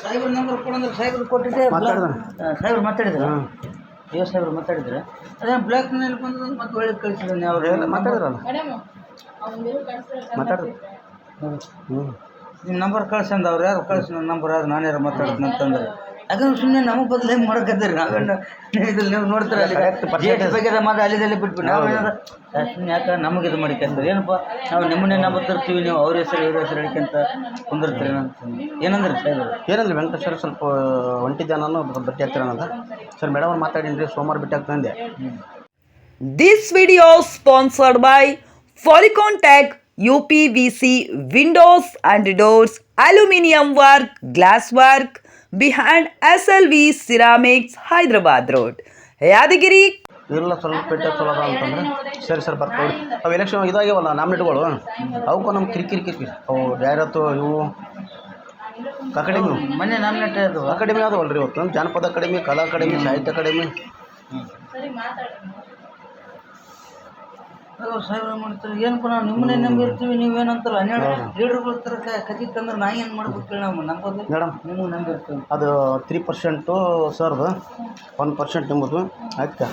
ಸಾಹೇಬ್ರ ನಂಬರ್ ಕೊಡಂದ್ರೆ ಸಾಹೇಬ್ರು ಕೊಟ್ಟಿದ್ದೆ ಸಾಹೇಬ್ರು ಮಾತಾಡಿದ್ರು ಸಾಹೇಬ್ರು ಮಾತಾಡಿದ್ರೆ ಅದೇ ಬ್ಲ್ಯಾಕ್ನಲ್ಲಿ ಬಂದು ಮತ್ತೆ ಒಳ್ಳೆ ಕಳಿಸಿದ್ದಾನೆ ಅವ್ರು ಮಾತಾಡಿದ್ರಲ್ಲ ಮಾತಾಡಿದ್ರು ನಿಮ್ಮ ನಂಬರ್ ಕಳ್ಸಂದು ಅವ್ರು ಯಾರು ಕಳ್ಸಿ ನನ್ನ ನಂಬರ್ ಯಾರು ನಾನು ಯಾರು ಮಾತಾಡ್ತೀನಿ ಅಂತಂದ್ರೆ ಯಾಕಂದ್ರೆ ಸುಮ್ಮನೆ ನಮಗೆ ಬದಲು ಹೆಂಗೆ ಮಾಡೋಕತ್ತೀರಿ ನಾವೇನು ಇದ್ರಲ್ಲಿ ನೀವು ನೋಡ್ತೀರ ಅಲ್ಲಿ ಬಗ್ಗೆ ಮಾತ್ರ ಅಲ್ಲಿದಲ್ಲಿ ಬಿಟ್ಬಿಟ್ಟು ನಾವೇನಾದ್ರು ಸುಮ್ಮನೆ ಯಾಕೆ ನಮಗೆ ಇದು ಮಾಡಿಕಂತಾರೆ ಏನಪ್ಪ ನಾವು ನಿಮ್ಮನ್ನೇ ನಂಬರ್ ತರ್ತೀವಿ ನೀವು ಅವ್ರ ಹೆಸರು ಇವ್ರ ಹೆಸರು ಹಿಡ್ಕೊಂತ ಕುಂದಿರ್ತೀರಿ ಏನಂದ್ರೆ ಸಾಹೇಬ್ರು ಏನಂದ್ರೆ ವೆಂಕಟೇಶ್ ಸರ್ ಸ್ವಲ್ಪ ಒಂಟಿದ್ದೆ ನಾನು ಭೇಟಿ ಆಗ್ತೀರನ್ನಂತ ಸರ್ ಮೇಡಮ್ ಅವ್ರು ಮಾತಾಡಿನ್ರಿ ಸೋಮವಾರ ಭೇಟಿ ಆಗ್ತಂದೆ. This video sponsored by Polycontech UPVC windows and doors, aluminium work, glass work behind SLV Ceramics, Hyderabad Road, Yadagiri. ಇಲ್ಲ ಸ್ವಲ್ಪ ಪೇಟೆ ಚಲೋ ಅದ ಅಂತಂದ್ರೆ ಸರಿ ಸರ್ ಬರ್ತಾವೆ. ಅವು ಎಲೆಕ್ಷನ್ ಇದಾಗ್ಯಾವಲ್ಲ ನಾಮಿನೇಟ್ಗಳು ಅವಕ್ಕೂ ನಮ್ಮ ಕಿರಿಕಿರಿ ಅವು ಯಾರತ್ತು ಇವು ಅಕಾಡೆಮಿ ಮೊನ್ನೆ ನಾಮಿನೇಟ್ ಅದು ಅಕಾಡೆಮಿ ಅದವಲ್ಲ ರೀ ಇವತ್ತು ಜಾನಪದ ಅಕಾಡೆಮಿ, ಕಲಾ ಅಕಾಡೆಮಿ, ಸಾಹಿತ್ಯ ಅಕಾಡೆಮಿ. ಸಾಹೇಬ್ರು ಮಾಡ್ತಾರೆ ಏನಪ್ಪ ನಾವು ನಿಮ್ಮನ್ನೇ ನಂಬಿರ್ತೀವಿ ನೀವೇನಂತಲ್ಲ 12 ಲೀಡರ್ಗಳ ಥರ ಕತಿ ತಂದ್ರೆ ನಾ ಏನು ಮಾಡ್ಬೇಕು ಹೇಳಿ ನಾವು ನಂಬೋದು ಮೇಡಮ್ ನಿಮಗೆ ನಂಬಿರ್ತೀವಿ ಅದು 3% ಸರ್ದು 1% ನಿಮ್ಮದು ಆಯ್ತಾ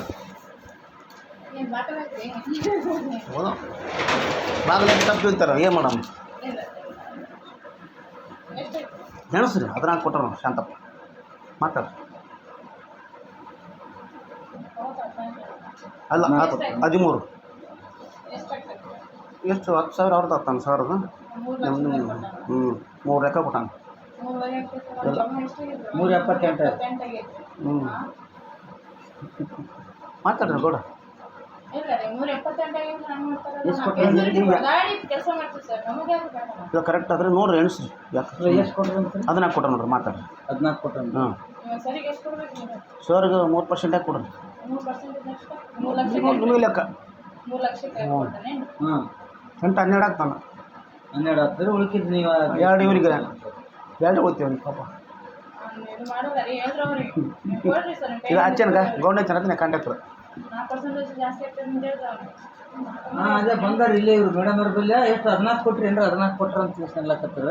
ಬಾಗಿಲ ತಪ್ಪು ಅಂತಾರೆ ಏನು ಮಾಡಮ್ಮ ನೆನೆಸ್ರಿ ಅದ್ರ ಕೊಟ್ಟರು ಶಾಂತಪ್ಪ ಮಾತಾಡ್ರಿ ಅಲ್ಲ 13 ಎಷ್ಟು 10,000 ಅವ್ರದ್ದು 10,000 ನಿಮ್ದು 3 ಲೆಕ್ಕ ಕೊಟ್ಟಾನ 378 ಮಾತಾಡ್ರಿ ಗೌಡ ಇವಾಗ ಕರೆಕ್ಟ್ ಆದರೆ ನೋಡ್ರಿ ಎಣಿಸ್ರಿ ಅದನ್ನ ಕೊಟ್ಟ ನೋಡ್ರಿ ಮಾತಾಡ್ರಿ 14 ಕೊಟ್ಟ ಹಾಂ ಸರ್ಗೆ 3% ಯಾಕೆ ಕೊಡ್ರಿ ನಿಮಗೆ ಲೆಕ್ಕ 3 ಲಕ್ಷಕ್ಕೆ ಹಾಂ 12 ಆಗ್ತಾನೆ 12 ಆಗ್ತದೆ ಉಳ್ಕಿದ್ದು ನೀವು 2 ಇವರಿಗೆ 2 ಹೋಗ್ತೀವಿ ಪಾಪ ಈಗ ಹಚ್ಚೇನಕ ಗೌಂಡ ಚೆನ್ನಾಗಿ ಕಾಂಟ್ಯಾಕ್ಟ್ ಹಾಂ ಅದೇ ಬಂದಾರ ಇಲ್ಲೇ ಇವ್ರು ಮೇಡಮ್ ಅವ್ರ ಬಲ್ಲ ಎಷ್ಟು 14 ಕೊಟ್ರಿ ಏನ್ರ 14 ಕೊಟ್ರ ಅಂತ ಅನ್ಲಕತ್ತಾರ.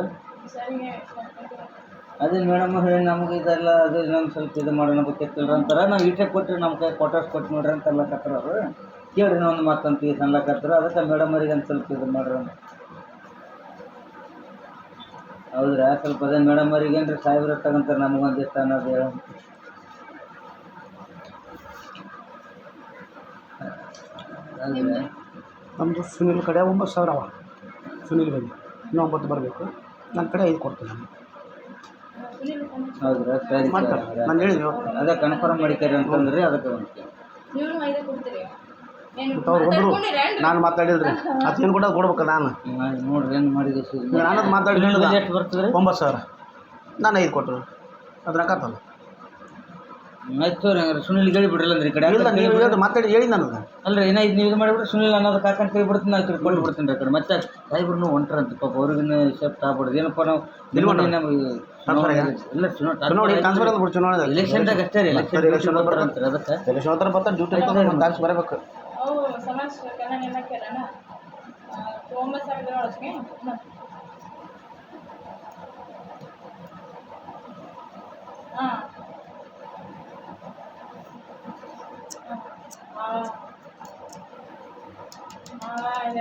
ಅದೇ ಮೇಡಮ್ ಅವ್ರು ಹೇಳಿ ನಮಗೆ ಇದೆಲ್ಲ ಅದು ಇನ್ನೊಂದು ಸ್ವಲ್ಪ ಇದು ಮಾಡೋಣ ಬೇಕಿತ್ತಲ್ರ ಅಂತಾರೆ. ನಾವು ಈಟೆ ಕೊಟ್ಟರೆ ನಮ್ಮ ಕೈ ಕೊಟ್ಟಷ್ಟು ಕೊಟ್ಟು ನೋಡ್ರಿ ಅಂತ ಅನ್ಲಕತ್ತಾರ ಅವರು. ಕೇಳ್ರಿ ನಾವು ಒಂದು ಮಾತಂತ ಅನ್ಲಕತ್ತಾರ. ಅದಕ್ಕೆ ಮೇಡಮ್ ಅವ್ರಿಗೆ ಒಂದು ಸ್ವಲ್ಪ ಇದು ಮಾಡ್ರಿ ಹೌದ್ರಾ ಸ್ವಲ್ಪ ಅದೇ ಮೇಡಮ್ ಅವ್ರಿಗೆ ಏನ್ರಿ ಸಾಹೇಬ್ರ ತಗೊಂತಾರೆ ನಮಗೊಂದು ಇಷ್ಟ ಅನ್ನೋದು ಹೇಳ ನಮ್ಮದು ಸುನಿಲ್ ಕಡೆ 9,000 ಅವ ಸುನಿಲ್ ಬಲ್ಲಿ ಇನ್ನೂ 9 ಬರಬೇಕು. ನನ್ನ ಕಡೆ 5 ಕೊಡ್ತೀನಿ ಹೌದ್ರಾ ಸರಿ ನಾನು ಹೇಳಿದ್ವಿ ಅದೇ ಕನ್ಫರ್ಮ್ ಮಾಡಿಕರಿ ಅಂತಂದ್ರಿ ಅದಕ್ಕೆ ಅವ್ರು ಒಬ್ಬರು ನಾನು ಮಾತಾಡಿದ್ರಿ ಅದು ಏನು ಕೂಡ ಕೊಡ್ಬೇಕು ನಾನು ನೋಡ್ರಿ ಏನು ಮಾಡಿದ ನಾನು ಮಾತಾಡಿದ್ರೆ ಎಷ್ಟು ಬರ್ತದೆ 9,000 ನಾನು 5 ಕೊಟ್ಟರು ಅದ್ರ ಕಾತಲ್ಲ ಆಯ್ತು ರೀ ಹಂಗಾರೆ ಸುನಿಲ್ ಹೇಳಿ ಬಿಡ್ರಲ್ಲ ಅಂದ್ರೆ ಈ ಕಡೆ ಇಲ್ಲ ನೀವು ಮಾತಾಡಿ ಹೇಳಿ ನನಗೆ ಅಲ್ರಿ ಏನೋ ಇದು ನೀವು ಇದು ಮಾಡಿಬಿಟ್ರೆ ಸುನಿಲ್ ಅನ್ನೋದು ಕಾಕಂತ ಕೈ ಬಿಡ್ತೀನಿ ನಾನು ಕಡೆ ಕೊಟ್ಟು ಬಿಡ್ತೀನಿ ರೀ ಕಡೆ ಮತ್ತೆ ಸಾಯಿಬ್ರು ಹೊಂಟ್ರಂತ ಪಾಪ ಅವ್ರಿಗಿನ್ನ ಶೆಫ್ಟ್ ಆಗ್ಬಿಡ್ದು ಏನಪ್ಪ ನಾವು ಎಲೆಕ್ಷನ್ದಾಗ ಅಷ್ಟೇ ರೀ ಎಲೆಕ್ಷನ್ ಅಂತಾರೆ ಅದಕ್ಕೆ ಬರ್ತಾರೆ ಡ್ಯೂಟಿ ಟ್ಯಾಕ್ಸ್ ಬರಬೇಕು.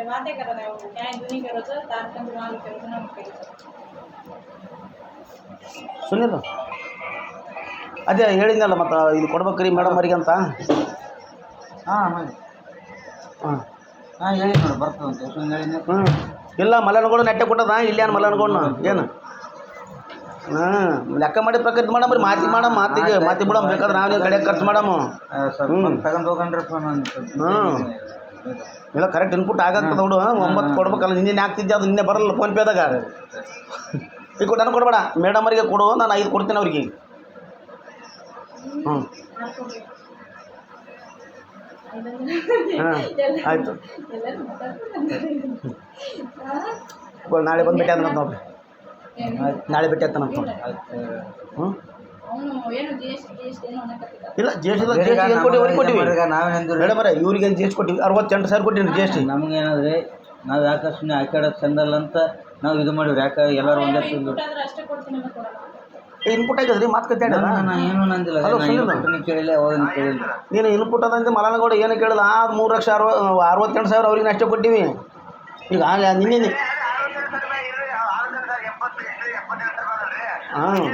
बातें कर रहे हो क्या दुनिया करो तो तार कंट्रोल करो तो ना करो ಸುನಿಲ್ ಅದೇ ಹೇಳಿದ್ನಲ್ಲ ಮತ್ತು ಇದು ಕೊಡ್ಬೇಕ್ರಿ ಮೇಡಮ್ ಅವರಿಗೆ ಅಂತ. ಹಾಂ ಹಾಂ ಹಾಂ ಹಾಂ ಹೇಳಿ ನೋಡಿ ಬರ್ತದಂತೆ ಸುನಿಲ್ ಹೇಳಿದ್ನೆ. ಇಲ್ಲ ಮಲ್ಲನಗೌಡ ನೆಟ್ಟೆ ಕೊಟ್ಟದ ಇಲ್ಲೇನು ಮಲ್ಲನಗೌಡನ ಏನು ಲೆಕ್ಕ ಮಾಡಿ ಪ್ರಕೃತಿ ಮಾಡಮ್ರಿ ಮಾತಿ ಬಿಡಮ್ ಬೇಕಾದ್ರೆ ನಾವು ಕಡೆ ಖರ್ಚು ಮಾಡಮ್ಮ ತಗೊಂಡು ಹೋಗಣ್ರಪ್ಪ ಇಲ್ಲ ಕರೆಕ್ಟ್ ಇನ್ಪುಟ್ ಆಗತ್ತದ ನೋಡು 9 ಕೊಡ್ಬೇಕಲ್ಲ ನಿನ್ನೆ ಆಗ್ತಿದ್ದೆ ಅದು ನಿನ್ನೆ ಬರಲ್ಲ ಫೋನ್ಪೇದಾಗ ಈಗ ನನಗೆ ಕೊಡಬೇಡ ಮೇಡಮ್ ಅವರಿಗೆ ಕೊಡು ನಾನು 5 ಕೊಡ್ತೀನಿ ಅವ್ರಿಗೆ. ಆಯಿತು ನಾಳೆ ಬಂದು ಭೇಟಿ ಆದ ನೋಡ್ರಿ ನಾಳೆ ಭೇಟಿ ಆಗ್ತಾನಂತ ನೋಡ್ರಿ. ಅವನು ಏನು ಜಿ ಎಸ್ ಏನೋ ಅನ್ನಕತ್ತಿದ್ದ. ಇಲ್ಲ ಜಿ ಎಸ್ ಟಿ ಏನು ಕೊಟ್ಟಿವಿ ಅವ್ರಿಗೆ ಕೊಟ್ಟಿವಿ ನಾವೇನಂದ್ರೆ ಮೇಡಮ್ ಅವರೇ ಇವ್ರಿಗೆ ಜಿ ಎಸ್ ಕೊಟ್ಟಿವಿ 68,000 ಕೊಟ್ಟಿವಿ ಜಿ ಎಸ್ ಟಿ. ನಮಗೇನಾದ್ರೆ ನಾವು ಯಾಕೆ ಸುಮ್ಮನೆ ಆಕಾಡೋದು ಚಂದಲ್ಲ ಅಂತ ನಾವು ಇದು ಮಾಡಿವ್ರಿ. ಯಾಕೆ ಎಲ್ಲರೂ ಒಂದೇ ಇನ್ಪುಟ್ ಆದ್ರೆ ಅಷ್ಟೇ ಕೊಡ್ತೀನಿ ಅಂತ ಕೊಡಲ್ಲ. ಇನ್ಪುಟ್ ಆಗಿದ್ರಿ ಮಾತು ಕತೆ ನಾನು ಏನು ನಂದಿಲ್ಲ. ನಾನು ಕೇಳಿಲ್ಲ, ಹೋಗೋದನ್ನು ಕೇಳಿಲ್ಲ. ನೀನು ಇನ್ಪುಟ್ ಅದಂತೆ ಮಲನಗೌಡ ಏನು ಕೇಳಿಲ್ಲ. 3,68,000 ಅವ್ರಿಗೆ ಅಷ್ಟೇ ಕೊಟ್ಟಿವಿ. ಈಗ ನಿನ್ನೆ ಹಾಂ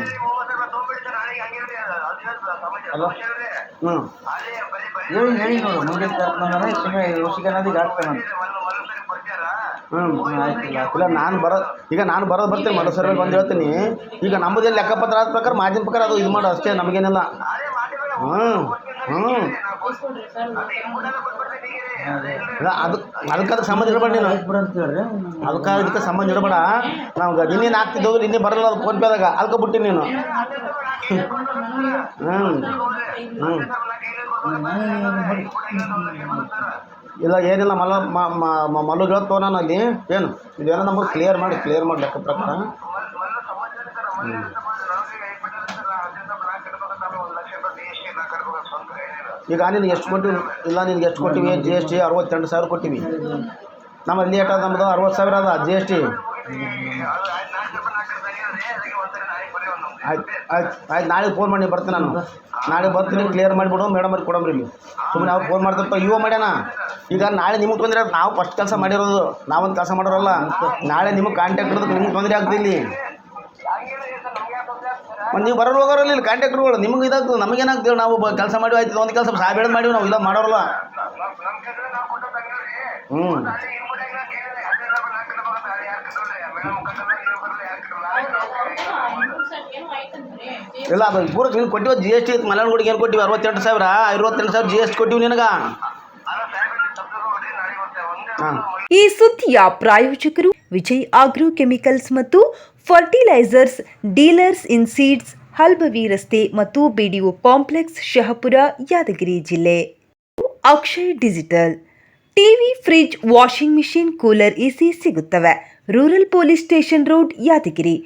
ಅಲ್ವಾ ಹೇಳಿ ನೋಡು, ಮುಂದೆ ಕರ್ಕೊಂಡ್ರೆ ಸುಮ್ಮನೆ ಋಷಿಕನದಿಗೆ ಆಗ್ತಾನಂತ. ಇಲ್ಲ ನಾನು ಬರೋದು ಬರ್ತೀನಿ ಮಾಡೋ ಸರ್ವೆ ಬಂದು ಹೇಳ್ತೀನಿ. ಈಗ ನಮ್ಮದೇನು ಲೆಕ್ಕಪತ್ರ ಆದ ಪ್ರಕಾರ ಮಾಧ್ಯಮ ಪ್ರಕಾರ ಅದು ಇದು ಮಾಡೋ ಅಷ್ಟೇ, ನಮಗೇನಿಲ್ಲ. ಇಲ್ಲ ಅದಕ್ಕೆ ಸಂಬಂಧ ಇಡಬೇಡ ನೀನು, ಇದಕ್ಕೆ ಸಂಬಂಧ ಇಡಬೇಡ. ನಾವು ನಿನ್ನೇನು ಆಗ್ತಿದ್ದವು, ನಿನ್ನೆ ಬರಲ್ಲ ಅದು ಫೋನ್ ಪೇದಾಗ ಅದಕ್ಕೆ ಬಿಟ್ಟಿನಿ ನೀನು. ಇಲ್ಲ ಏನಿಲ್ಲ ಮಲ್ಲು ಹೇಳ್ತೋ ನಾನು ಅಲ್ಲಿ ಏನು ಇದೇನೋ ನಮಗೆ ಕ್ಲಿಯರ್ ಮಾಡಿ ಲೆಕ್ಕ ಪ್ರಕಾರ. ಈಗ ನಿನಗೆ ಎಷ್ಟು ಕೊಟ್ಟಿವಿ? ಇಲ್ಲ ನಿನಗೆ ಎಷ್ಟು ಕೊಟ್ಟಿವಿ? ಜಿ ಎಸ್ ಟಿ 68,000 ಕೊಟ್ಟಿವಿ. ನಮ್ಮಲ್ಲಿ ಲೇಟ್ ಅದ, ನಮ್ಮದು 60,000 ಅದ ಜಿ ಎಸ್ ಟಿ. ಆಯ್ತು ನಾಳೆ ಫೋನ್ ಮಾಡಿ ಬರ್ತೀನಿ. ನಾನು ನಾಳೆ ಬರ್ತೀನಿ, ಕ್ಲಿಯರ್ ಮಾಡಿಬಿಡು ಮೇಡಮ್ ಅವ್ರಿಗೆ ಕೊಡಮ್ರಿ. ಇಲ್ಲಿ ಸುಮ್ಮನೆ ಅವ್ರು ಫೋನ್ ಮಾಡ್ತಿರ್ತಾರೆ, ಇವ ಮಾಡ್ಯಾನ. ಈಗ ನಾಳೆ ನಿಮಗೆ ತೊಂದರೆ ಆಗ್ತದೆ. ನಾವು ಫಸ್ಟ್ ಕೆಲಸ ಮಾಡಿರೋದು, ನಾವೊಂದು ಕೆಲಸ ಮಾಡೋರಲ್ಲ. ನಾಳೆ ನಿಮಗೆ ಕಾಂಟ್ಯಾಕ್ಟ್ ಇರೋದಕ್ಕೆ ನಿಮ್ಗೆ ತೊಂದರೆ ಆಗ್ತದೆ ಇಲ್ಲಿ. ಮತ್ತು ನೀವು ಬರೋರು ಹೋಗೋರಲ್ಲ ಇಲ್ಲಿ ಕಾಂಟ್ಯಾಕ್ಟ್ರುಗಳು, ನಿಮಗೆ ಇದಾಗ್ತದೆ, ನಮಗೇನಾಗ್ತದೆ? ನಾವು ಕೆಲಸ ಮಾಡಿ ಆಯ್ತು, ಒಂದು ಕೆಲಸ ಸಾಬೇಡ ಮಾಡಿವಿ ನಾವು, ಇಲ್ಲ ಮಾಡೋರಲ್ಲ. ಇಲ್ಲ ಅದು ಪೂರಕ್ಕೆ ನೀನು ಕೊಟ್ಟಿವ ಜಿ ಎಸ್ ಟಿ. ಮಲೆನಾಡಿಗೆ ಏನು ಕೊಟ್ಟಿವಿ? 68,000 ಜಿ ಎಸ್ ಟಿ ಕೊಟ್ಟಿವಿ ನಿನಗೆ. ಈ ಸುದ್ದಿಯ ಪ್ರಾಯೋಜಕರು ವಿಜಯ್ ಆಗ್ರೋ ಕೆಮಿಕಲ್ಸ್ ಮತ್ತು ಫರ್ಟಿಲೈಸರ್ಸ್ ಡೀಲರ್ಸ್ ಇನ್ ಸೀಡ್ಸ್, ಹಲ್ಬವಿ ರಸ್ತೆ ಮತ್ತು ಬಿಡಿಒ ಕಾಂಪ್ಲೆಕ್ಸ್, ಶಹಪುರ, ಯಾದಗಿರಿ ಜಿಲ್ಲೆ. Akshay digital TV, fridge, washing machine, cooler, AC ಸಿಗುತ್ತವೆ. Rural police station road, Yadgir.